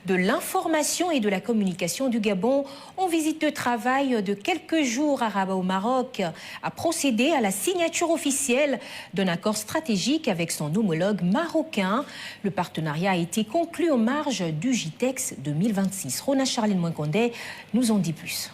de l'information et de la communication du Gabon, en visite de travail de quelques jours à Rabat au Maroc, a procédé à la signature officielle d'un accord stratégique avec son homologue marocain. Le partenariat a été conclu en marge du GITEX 2026. Rona Charline Mouenkondé nous en dit plus.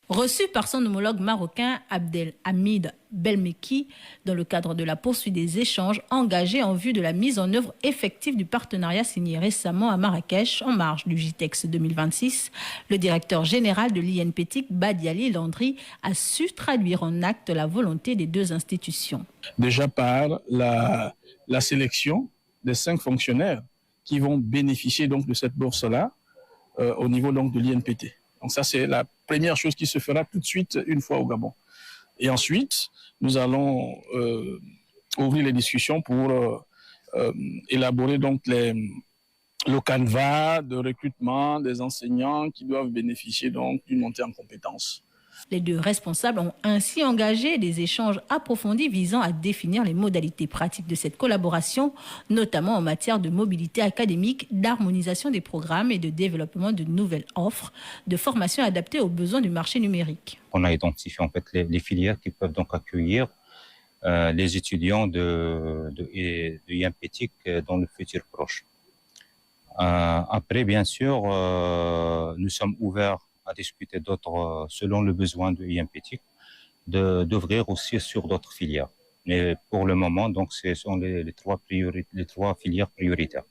Reçu par son homologue marocain Abdelhamid Belmeki dans le cadre de la poursuite des échanges engagés en vue de la mise en œuvre effective du partenariat signé récemment à Marrakech en marge du GITEX 2026, le directeur général de l'INPETIC, Badiali Landry, a su traduire en acte la volonté des deux institutions. Déjà par la sélection des 5 fonctionnaires qui vont bénéficier donc de cette bourse-là au niveau donc de l'INPT. Donc ça, c'est la première chose qui se fera tout de suite une fois au Gabon. Et ensuite, nous allons ouvrir les discussions pour élaborer donc le canevas de recrutement des enseignants qui doivent bénéficier donc d'une montée en compétences. Les deux responsables ont ainsi engagé des échanges approfondis visant à définir les modalités pratiques de cette collaboration, notamment en matière de mobilité académique, d'harmonisation des programmes et de développement de nouvelles offres de formation adaptées aux besoins du marché numérique. On a identifié en fait les filières qui peuvent donc accueillir les étudiants de INPETIC dans le futur proche. Après, bien sûr, nous sommes ouverts à discuter d'autres, selon le besoin de INPETIC, d'ouvrir aussi sur d'autres filières. Mais pour le moment, donc, ce sont les trois filières prioritaires.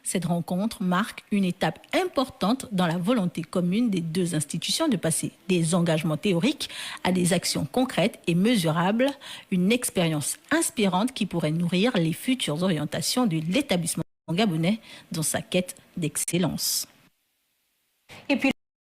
Cette rencontre marque une étape importante dans la volonté commune des deux institutions de passer des engagements théoriques à des actions concrètes et mesurables, une expérience inspirante qui pourrait nourrir les futures orientations de l'établissement gabonais dans sa quête d'excellence.